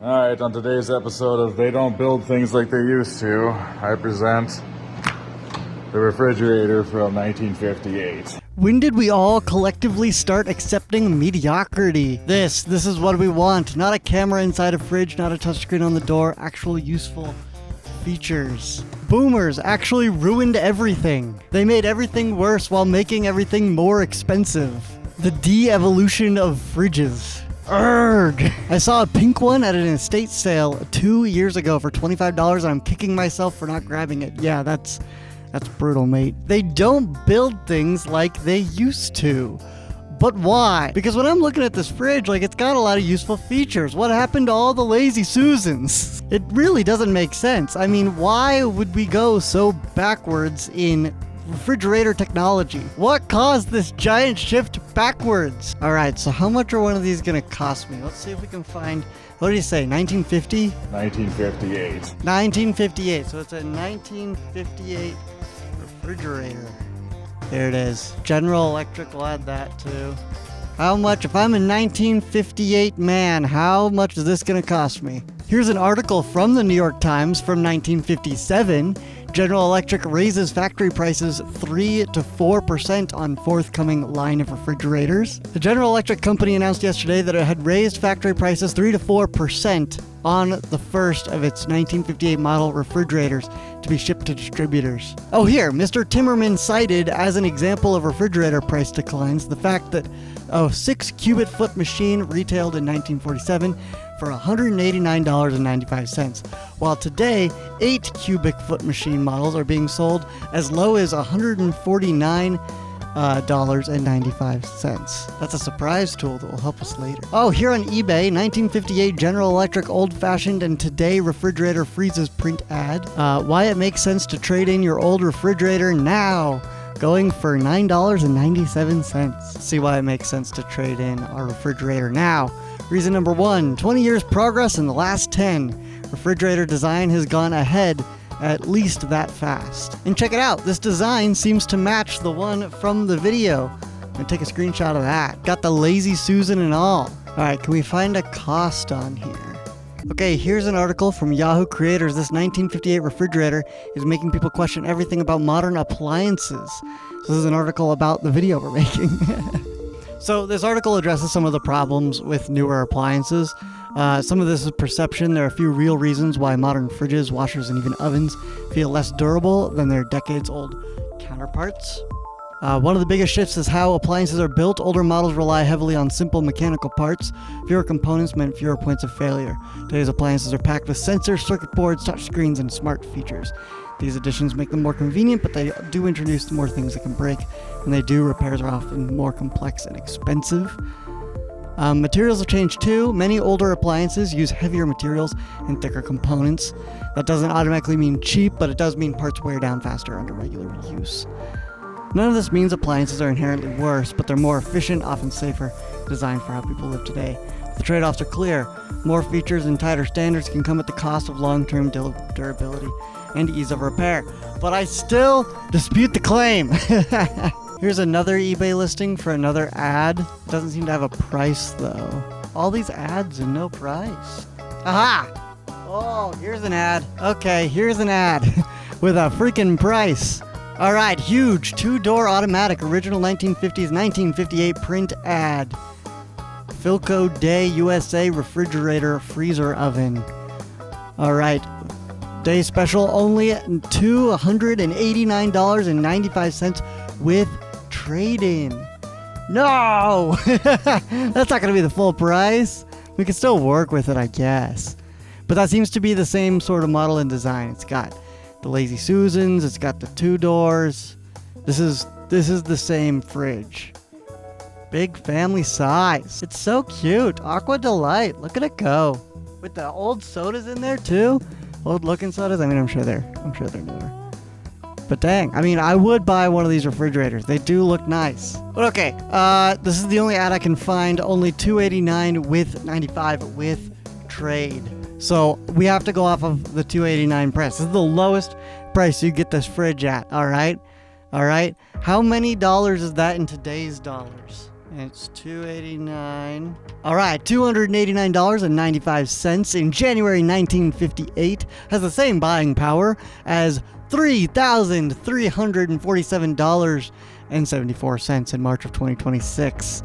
Alright, on today's episode of They Don't Build Things Like They Used To, I present the refrigerator from 1958. When did we all collectively start accepting mediocrity? This is what we want. Not a camera inside a fridge, not a touchscreen on the door, actual useful features. Boomers actually ruined everything. They made everything worse while making everything more expensive. The de-evolution of fridges. Urgh! I saw a pink one at an estate sale 2 years ago for $25 and I'm kicking myself for not grabbing it. Yeah, that's brutal, mate. They don't build things like they used to. But why? Because when I'm looking at this fridge, it's got a lot of useful features. What happened to all the lazy Susans? It really doesn't make sense. I mean, why would we go so backwards in refrigerator technology? What caused this giant shift backwards? All right, so how much are one of these gonna cost me? Let's see if we can find, what did he say, 1950? 1958. 1958, so it's a 1958 refrigerator. There it is. General Electric will add that too. How much, if I'm a 1958 man, how much is this gonna cost me? Here's an article from the New York Times from 1957. General Electric raises factory prices 3 to 4% on forthcoming line of refrigerators. The General Electric company announced yesterday that it had raised factory prices 3 to 4% on the first of its 1958 model refrigerators to be shipped to distributors. Oh, here, Mr. Timmerman cited as an example of refrigerator price declines the fact that a 6 cubic foot machine retailed in 1947 for $189.95, while today 8 cubic foot machine models are being sold as low as $149.95. That's a surprise tool that will help us later. Oh, here on eBay, 1958 General Electric old-fashioned and today refrigerator freezes print ad. Why it makes sense to trade in your old refrigerator now. Going for $9.97. See why it makes sense to trade in our refrigerator now. Reason number 1, 20 years progress in the last 10. Refrigerator design has gone ahead at least that fast. And check it out, this design seems to match the one from the video. I'm gonna take a screenshot of that. Got the lazy Susan and all. Alright, can we find a cost on here? Okay, here's an article from Yahoo Creators. This 1958 refrigerator is making people question everything about modern appliances. So this is an article about the video we're making. So this article addresses some of the problems with newer appliances. Some of this is perception. There are a few real reasons why modern fridges, washers, and even ovens feel less durable than their decades-old counterparts. One of the biggest shifts is how appliances are built. Older models rely heavily on simple mechanical parts. Fewer components meant fewer points of failure. Today's appliances are packed with sensors, circuit boards, touch screens, and smart features. These additions make them more convenient, but they do introduce more things that can break. When they do, repairs are often more complex and expensive. Materials have changed too. Many older appliances use heavier materials and thicker components. That doesn't automatically mean cheap, but it does mean parts wear down faster under regular use. None of this means appliances are inherently worse, but they're more efficient, often safer, designed for how people live today. The trade-offs are clear. More features and tighter standards can come at the cost of long-term durability and ease of repair. But I still dispute the claim. Here's another eBay listing for another ad. It doesn't seem to have a price though. All these ads and no price. Aha! Oh, here's an ad. Okay, here's an ad with a freaking price. All right, huge 2-door automatic, original 1950s, 1958 print ad. Philco Day USA refrigerator freezer oven. All right, day special only $289.95 with trade-in. No! That's not going to be the full price. We can still work with it, I guess. But that seems to be the same sort of model and design. It's got the Lazy Susans, it's got the 2 doors. This is the same fridge. Big family size. It's so cute. Aqua Delight. Look at it go. With the old sodas in there too. Old looking sodas. I mean, I'm sure they're newer. But dang, I mean, I would buy one of these refrigerators. They do look nice. But okay, this is the only ad I can find. Only $289 with $95 with trade. So we have to go off of the $289 price. This is the lowest price you get this fridge at. All right. How many dollars is that in today's dollars? It's $289. All right, $289.95 in January 1958 has the same buying power as $3,347.74 in March of 2026.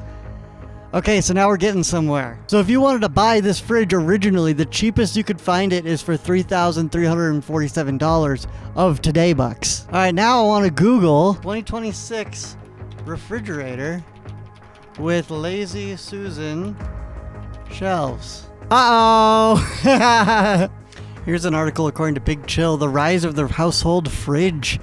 Okay, so now we're getting somewhere. So if you wanted to buy this fridge originally, the cheapest you could find it is for $3,347 of today bucks. All right, now I want to Google 2026 refrigerator with Lazy Susan shelves. Uh-oh! Here's an article according to Big Chill, The Rise of the Household Fridge.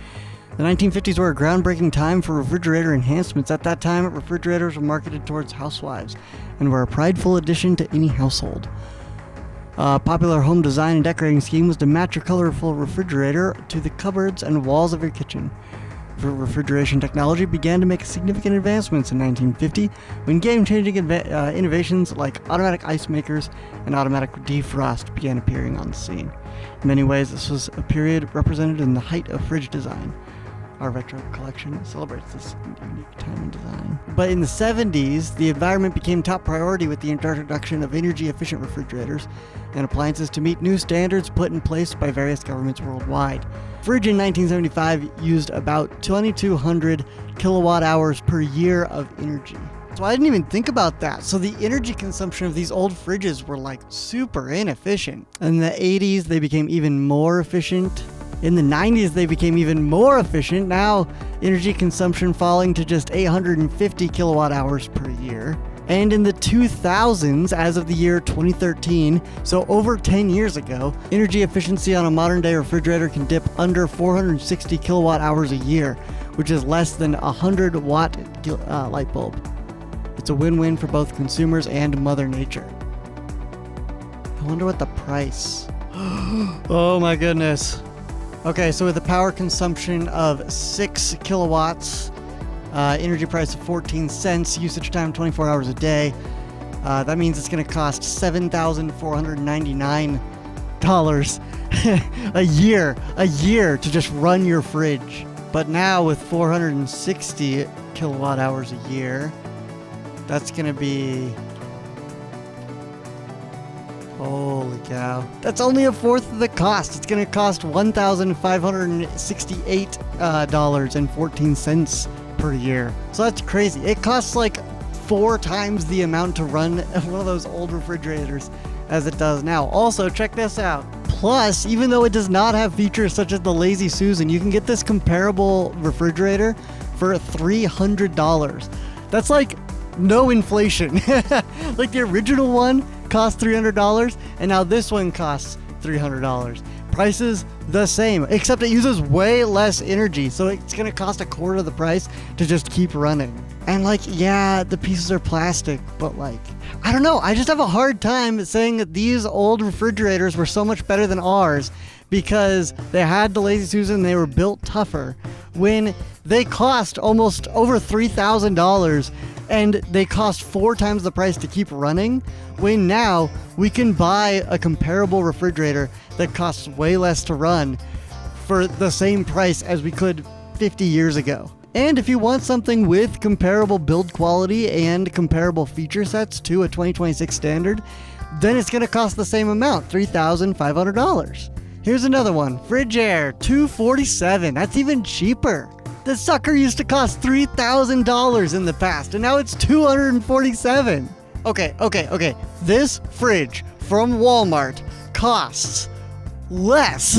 The 1950s were a groundbreaking time for refrigerator enhancements. At that time, refrigerators were marketed towards housewives and were a prideful addition to any household. A popular home design and decorating scheme was to match your colorful refrigerator to the cupboards and walls of your kitchen. Refrigeration technology began to make significant advancements in 1950 when game-changing innovations like automatic ice makers and automatic defrost began appearing on the scene. In many ways, this was a period represented in the height of fridge design. Our retro collection celebrates this unique time in design. But in the 70s, the environment became top priority with the introduction of energy-efficient refrigerators and appliances to meet new standards put in place by various governments worldwide. Fridge in 1975 used about 2,200 kilowatt hours per year of energy. So I didn't even think about that. So the energy consumption of these old fridges were like super inefficient. In the 80s, they became even more efficient. In the 90s, they became even more efficient. Now, energy consumption falling to just 850 kilowatt hours per year. And in the 2000s, as of the year 2013, so over 10 years ago, energy efficiency on a modern day refrigerator can dip under 460 kilowatt hours a year, which is less than a 100 watt light bulb. It's a win-win for both consumers and Mother Nature. I wonder what the price. Oh my goodness. Okay, so with a power consumption of 6 kilowatts, energy price of 14 cents, usage time 24 hours a day, that means it's going to cost $7,499 a year to just run your fridge. But now with 460 kilowatt hours a year, that's going to be... Holy cow. That's only a fourth of the cost. It's going to cost $1,568.14 per year. So that's crazy. It costs like 4 times the amount to run one of those old refrigerators as it does now. Also, check this out. Plus, even though it does not have features such as the Lazy Susan, you can get this comparable refrigerator for $300. That's like no inflation. Like the original one cost $300, and now this one costs $300. Prices the same, except it uses way less energy, so it's gonna cost a quarter of the price to just keep running. And like, yeah, the pieces are plastic, but like, I don't know, I just have a hard time saying that these old refrigerators were so much better than ours because they had the Lazy Susan, they were built tougher, when they cost almost over $3,000 and they cost 4 times the price to keep running, when now we can buy a comparable refrigerator that costs way less to run for the same price as we could 50 years ago. And if you want something with comparable build quality and comparable feature sets to a 2026 standard, then it's going to cost the same amount, $3,500. Here's another one, Frigidaire, $247. That's even cheaper. This sucker used to cost $3,000 in the past, and now it's $247. Okay. This fridge from Walmart costs less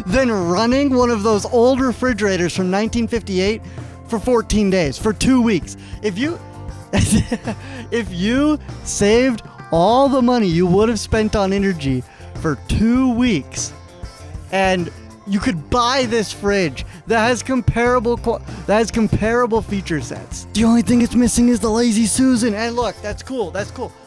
than running one of those old refrigerators from 1958 for 14 days, for 2 weeks. If you saved all the money you would have spent on energy for 2 weeks, and you could buy this fridge that has comparable feature sets. The only thing it's missing is the Lazy Susan. And look, that's cool.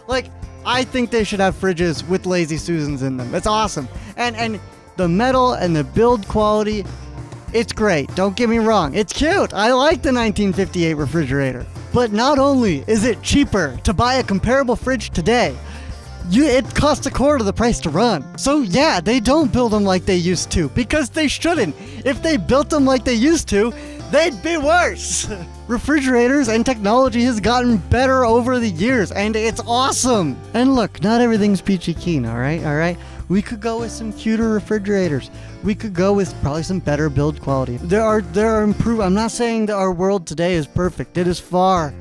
Like, I think they should have fridges with Lazy Susans in them. That's awesome. And the metal and the build quality, it's great. Don't get me wrong. It's cute. I like the 1958 refrigerator. But not only is it cheaper to buy a comparable fridge today, it costs a quarter of the price to run. So yeah, they don't build them like they used to, because they shouldn't. If they built them like they used to, they'd be worse. Refrigerators and technology has gotten better over the years, and it's awesome. And look, not everything's peachy keen, all right? We could go with some cuter refrigerators. We could go with probably some better build quality. There are I'm not saying that our world today is perfect. It is far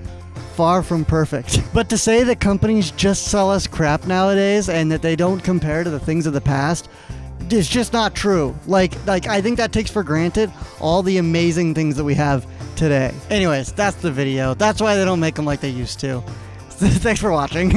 from perfect. But to say that companies just sell us crap nowadays and that they don't compare to the things of the past, it's just not true. Like I think that takes for granted all the amazing things that we have today. Anyways, that's the video. That's why they don't make them like they used to. Thanks for watching.